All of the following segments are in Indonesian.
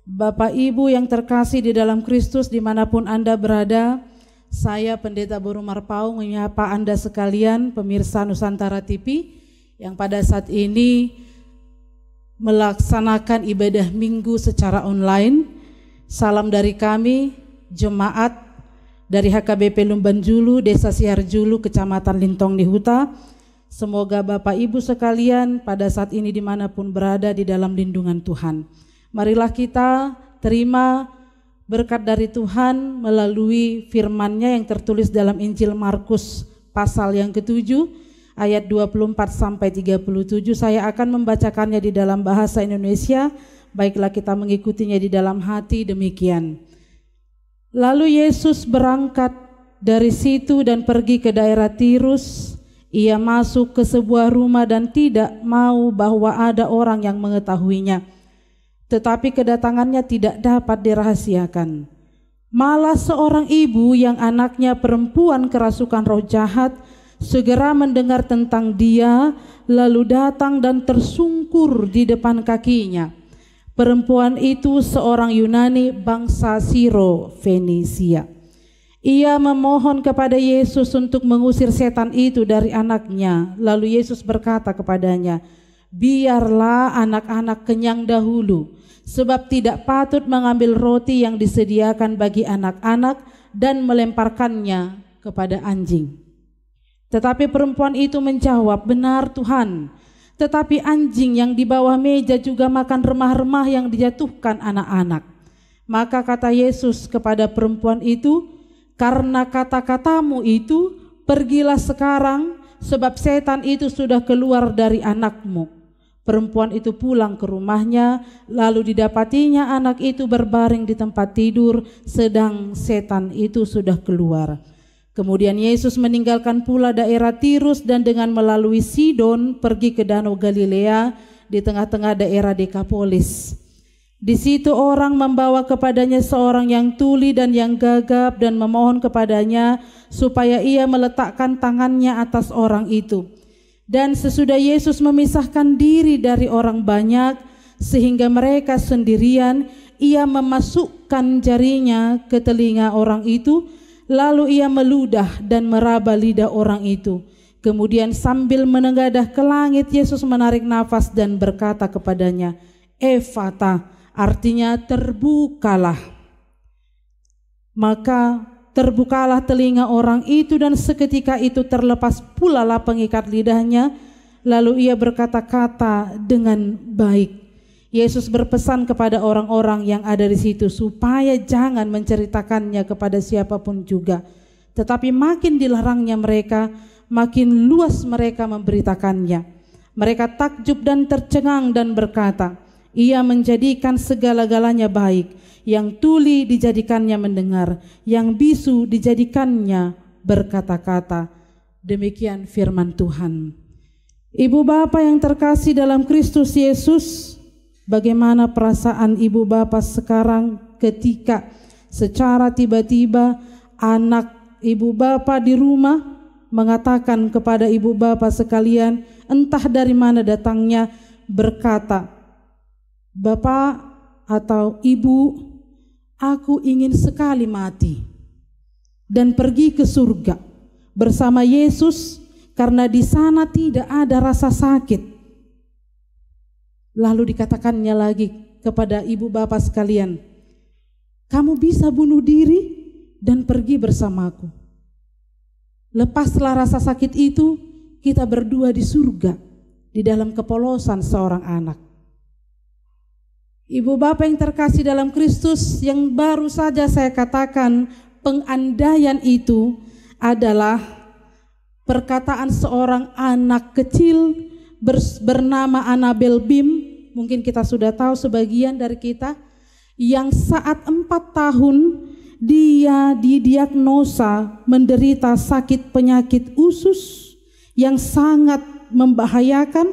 Bapak Ibu yang terkasih di dalam Kristus dimanapun Anda berada, saya Pendeta Boru Marpau menyapa Anda sekalian pemirsa Nusantara TV yang pada saat ini melaksanakan ibadah minggu secara online. Salam dari kami, jemaat dari HKBP Lumbanjulu, Desa Siharjulu, Kecamatan Lintong Nihuta. Semoga Bapak Ibu sekalian pada saat ini dimanapun berada di dalam lindungan Tuhan. Marilah kita terima berkat dari Tuhan melalui firman-Nya yang tertulis dalam Injil Markus pasal yang ke-7 ayat 24 sampai 37. Saya akan membacakannya di dalam bahasa Indonesia. Baiklah kita mengikutinya di dalam hati demikian. Lalu Yesus berangkat dari situ dan pergi ke daerah Tirus. Ia masuk ke sebuah rumah dan tidak mau bahwa ada orang yang mengetahuinya. Tetapi kedatangannya tidak dapat dirahasiakan. Malah seorang ibu yang anaknya perempuan kerasukan roh jahat segera mendengar tentang dia, lalu datang dan tersungkur di depan kakinya. Perempuan itu seorang Yunani bangsa Siro Fenisia. Ia memohon kepada Yesus untuk mengusir setan itu dari anaknya. Lalu Yesus berkata kepadanya, "Biarlah anak-anak kenyang dahulu, sebab tidak patut mengambil roti yang disediakan bagi anak-anak dan melemparkannya kepada anjing." Tetapi perempuan itu menjawab, "Benar Tuhan, tetapi anjing yang di bawah meja juga makan remah-remah yang dijatuhkan anak-anak." Maka kata Yesus kepada perempuan itu, "Karena kata-katamu itu, pergilah sekarang, sebab setan itu sudah keluar dari anakmu." Perempuan itu pulang ke rumahnya, lalu didapatinya anak itu berbaring di tempat tidur, sedang setan itu sudah keluar. Kemudian Yesus meninggalkan pula daerah Tirus dan dengan melalui Sidon pergi ke Danau Galilea di tengah-tengah daerah Dekapolis. Di situ orang membawa kepadanya seorang yang tuli dan yang gagap dan memohon kepadanya supaya ia meletakkan tangannya atas orang itu. Dan sesudah Yesus memisahkan diri dari orang banyak sehingga mereka sendirian, ia memasukkan jarinya ke telinga orang itu, lalu ia meludah dan meraba lidah orang itu. Kemudian sambil menengadah ke langit, Yesus menarik nafas dan berkata kepadanya, "Efata," artinya terbukalah. Maka terbukalah telinga orang itu dan seketika itu terlepas pula lah pengikat lidahnya, lalu ia berkata-kata dengan baik. Yesus berpesan kepada orang-orang yang ada di situ supaya jangan menceritakannya kepada siapapun juga. Tetapi makin dilarangnya mereka, makin luas mereka memberitakannya. Mereka takjub dan tercengang dan berkata, "Ia menjadikan segala-galanya baik. Yang tuli dijadikannya mendengar, yang bisu dijadikannya berkata-kata." Demikian firman Tuhan. Ibu bapak yang terkasih dalam Kristus Yesus, bagaimana perasaan ibu bapak sekarang ketika secara tiba-tiba anak ibu bapak di rumah mengatakan kepada ibu bapak sekalian, entah dari mana datangnya, berkata, "Bapak atau Ibu, aku ingin sekali mati dan pergi ke surga bersama Yesus karena di sana tidak ada rasa sakit." Lalu dikatakannya lagi kepada ibu bapak sekalian, "Kamu bisa bunuh diri dan pergi bersamaku. Lepaslah rasa sakit itu, kita berdua di surga di dalam kepolosan seorang anak." Ibu bapak yang terkasih dalam Kristus, yang baru saja saya katakan, pengandaian itu adalah perkataan seorang anak kecil bernama Annabel Bim. Mungkin kita sudah tahu sebagian dari kita, yang saat 4 tahun dia didiagnosa menderita sakit penyakit usus yang sangat membahayakan,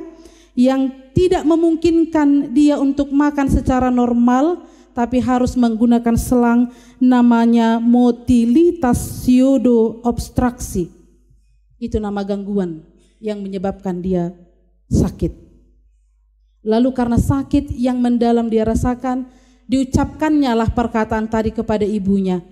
yang tidak memungkinkan dia untuk makan secara normal, tapi harus menggunakan selang namanya motilitas pseudo-obstruksi. Itu nama gangguan yang menyebabkan dia sakit. Lalu karena sakit yang mendalam dia rasakan, Diucapkannya lah perkataan tadi kepada ibunya,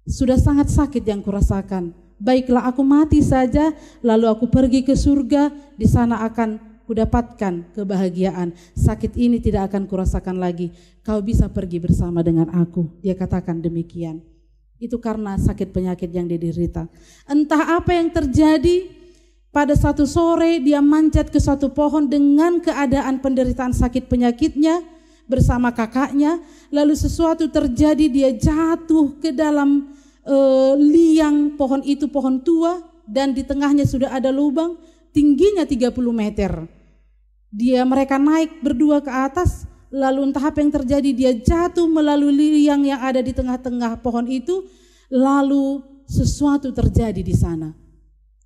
sudah sangat sakit yang kurasakan. Baiklah aku mati saja, lalu aku pergi ke surga, di sana akan kudapatkan kebahagiaan. Sakit ini tidak akan kurasakan lagi. Kau bisa pergi bersama dengan aku. Dia katakan demikian. Itu karena sakit penyakit yang dia derita. Entah apa yang terjadi, pada satu sore dia manjat ke suatu pohon dengan keadaan penderitaan sakit penyakitnya bersama kakaknya. Lalu sesuatu terjadi, dia jatuh ke dalam liang pohon itu, pohon tua, dan di tengahnya sudah ada lubang tingginya 30 meter. Mereka naik berdua ke atas. Lalu entah apa yang terjadi, dia jatuh melalui liang yang ada di tengah-tengah pohon itu. Lalu sesuatu terjadi di sana,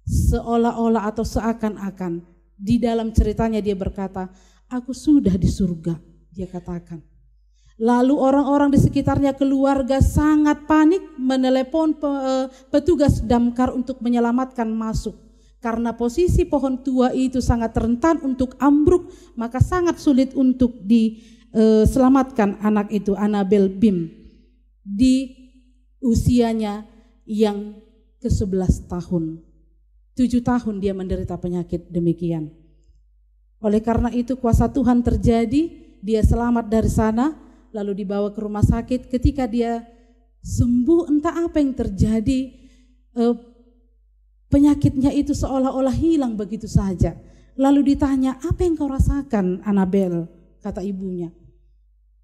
seolah-olah atau seakan-akan. Di dalam ceritanya dia berkata, aku sudah di surga, dia katakan. Lalu orang-orang di sekitarnya, keluarga sangat panik, menelepon petugas damkar untuk menyelamatkan masuk. Karena posisi pohon tua itu sangat rentan untuk ambruk, maka sangat sulit untuk diselamatkan anak itu, Annabel Bim, di usianya yang ke-11 tahun. 7 tahun dia menderita penyakit demikian. Oleh karena itu kuasa Tuhan terjadi, dia selamat dari sana, lalu dibawa ke rumah sakit. Ketika dia sembuh, entah apa yang terjadi, penyakitnya itu seolah-olah hilang begitu saja. Lalu ditanya, apa yang kau rasakan, Annabel? Kata ibunya,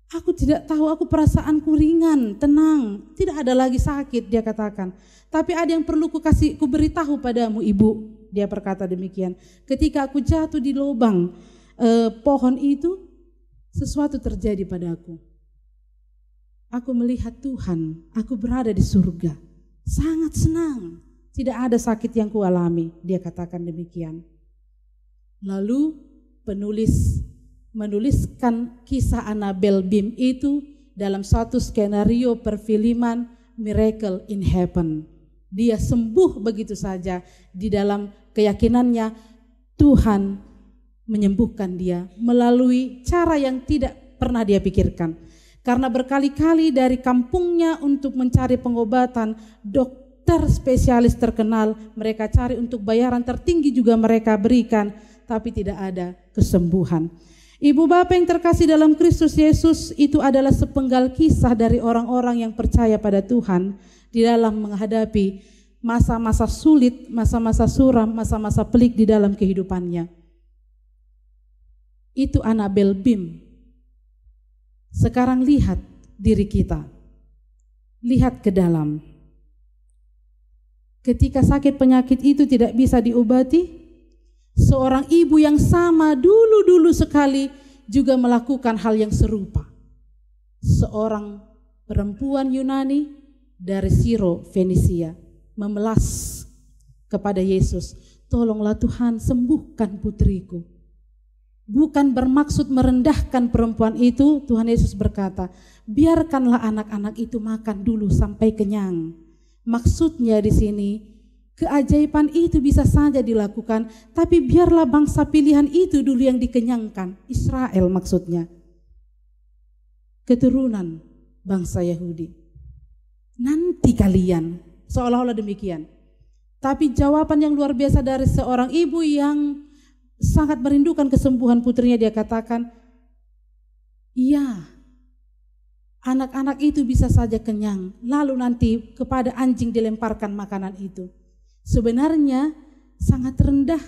aku tidak tahu, aku perasaanku ringan, tenang, tidak ada lagi sakit, dia katakan. Tapi ada yang perlu ku beritahu padamu, ibu, dia berkata demikian. Ketika aku jatuh di lubang pohon itu, sesuatu terjadi padaku. Aku melihat Tuhan, aku berada di surga, sangat senang, tidak ada sakit yang kualami, dia katakan demikian. Lalu penulis menuliskan kisah Annabel Bim itu dalam satu skenario perfilman Miracle in Heaven. Dia sembuh begitu saja, di dalam keyakinannya Tuhan menyembuhkan dia melalui cara yang tidak pernah dia pikirkan. Karena berkali-kali dari kampungnya untuk mencari pengobatan, dokter spesialis terkenal mereka cari, untuk bayaran tertinggi juga mereka berikan, tapi tidak ada kesembuhan. Ibu bapak yang terkasih dalam Kristus Yesus, itu adalah sepenggal kisah dari orang-orang yang percaya pada Tuhan di dalam menghadapi masa-masa sulit, masa-masa suram, masa-masa pelik di dalam kehidupannya. Itu Annabel Bim. Sekarang lihat diri kita, lihat ke dalam. Ketika sakit penyakit itu tidak bisa diobati, seorang ibu yang sama dulu sekali juga melakukan hal yang serupa. Seorang perempuan Yunani dari Siro, Fenisia, memelas kepada Yesus, tolonglah Tuhan, sembuhkan putriku. Bukan bermaksud merendahkan perempuan itu, Tuhan Yesus berkata, biarkanlah anak-anak itu makan dulu sampai kenyang. Maksudnya di sini, keajaiban itu bisa saja dilakukan, tapi biarlah bangsa pilihan itu dulu yang dikenyangkan. Israel maksudnya, keturunan bangsa Yahudi. Nanti kalian, seolah-olah demikian. Tapi jawaban yang luar biasa dari seorang ibu yang sangat merindukan kesembuhan putrinya, dia katakan, iya, anak-anak itu bisa saja kenyang, lalu nanti kepada anjing dilemparkan makanan itu. Sebenarnya sangat rendah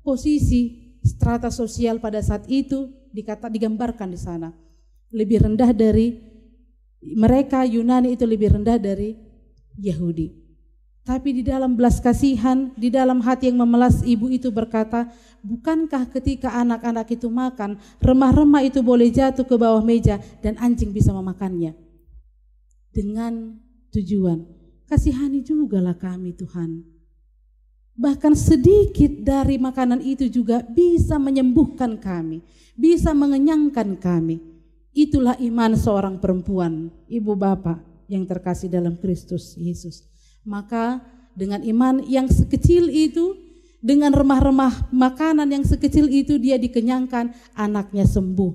posisi strata sosial pada saat itu, digambarkan di sana. Lebih rendah dari mereka, Yunani itu lebih rendah dari Yahudi. Tapi di dalam belas kasihan, di dalam hati yang memelas, ibu itu berkata, bukankah ketika anak-anak itu makan, remah-remah itu boleh jatuh ke bawah meja dan anjing bisa memakannya? Dengan tujuan, kasihani jugalah kami Tuhan. Bahkan sedikit dari makanan itu juga bisa menyembuhkan kami, bisa mengenyangkan kami. Itulah iman seorang perempuan, ibu bapak yang terkasih dalam Kristus Yesus. Maka dengan iman yang sekecil itu, dengan remah-remah makanan yang sekecil itu, dia dikenyangkan, anaknya sembuh.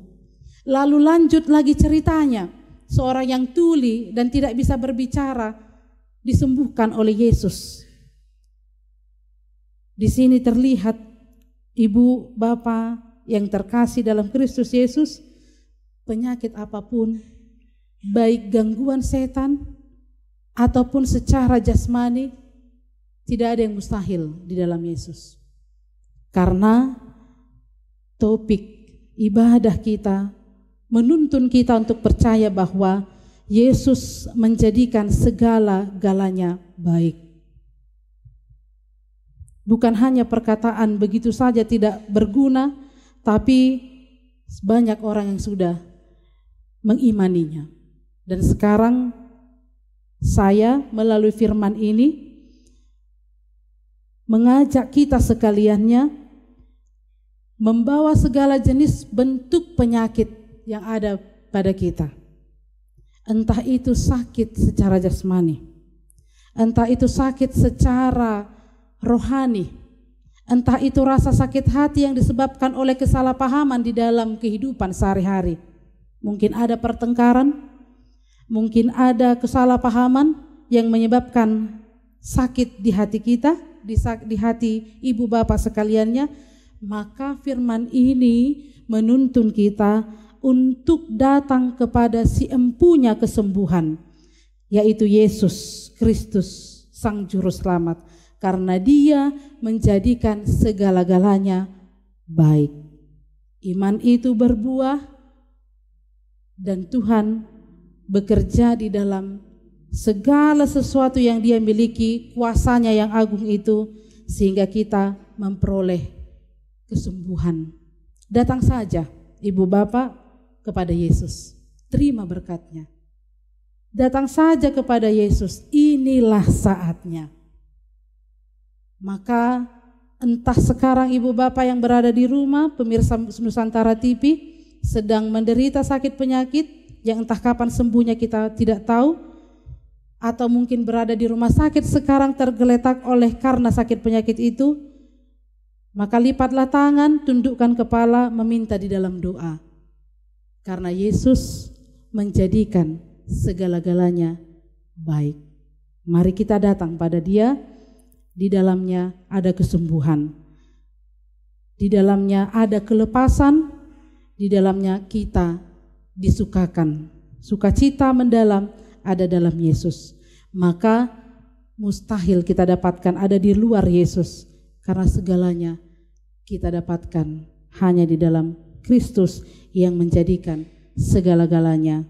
Lalu lanjut lagi ceritanya. seorang yang tuli dan tidak bisa berbicara disembuhkan oleh Yesus. Di sini terlihat ibu bapa yang terkasih dalam Kristus Yesus, penyakit apapun, baik gangguan setan ataupun secara jasmani, tidak ada yang mustahil di dalam Yesus. Karena topik ibadah kita menuntun kita untuk percaya bahwa Yesus menjadikan segala-galanya baik. Bukan hanya perkataan begitu saja tidak berguna, tapi banyak orang yang sudah mengimaninya. Dan sekarang saya melalui firman ini mengajak kita sekaliannya membawa segala jenis bentuk penyakit yang ada pada kita. Entah itu sakit secara jasmani, entah itu sakit secara rohani, entah itu rasa sakit hati yang disebabkan oleh kesalahpahaman di dalam kehidupan sehari-hari. Mungkin ada pertengkaran, mungkin ada kesalahpahaman yang menyebabkan sakit di hati kita, di hati ibu bapak sekaliannya. Maka firman ini menuntun kita untuk datang kepada si empunya kesembuhan, yaitu Yesus Kristus, Sang Juru Selamat. Karena Dia menjadikan segala-galanya baik. Iman itu berbuah dan Tuhan bekerja di dalam segala sesuatu yang Dia miliki, kuasanya yang agung itu, sehingga kita memperoleh kesembuhan. Datang saja ibu bapak kepada Yesus, terima berkat-Nya. Datang saja kepada Yesus, inilah saatnya. Maka entah sekarang ibu bapak yang berada di rumah, pemirsa Nusantara TV, sedang menderita sakit penyakit yang entah kapan sembuhnya kita tidak tahu, atau mungkin berada di rumah sakit sekarang tergeletak oleh karena sakit penyakit itu, maka lipatlah tangan, tundukkan kepala, meminta di dalam doa. Karena Yesus menjadikan segala-galanya baik. Mari kita datang pada Dia. Di dalamnya ada kesembuhan, di dalamnya ada kelepasan, di dalamnya kita disukakan. Sukacita mendalam ada dalam Yesus. Maka mustahil kita dapatkan ada di luar Yesus, karena segalanya kita dapatkan hanya di dalam Kristus yang menjadikan segala-galanya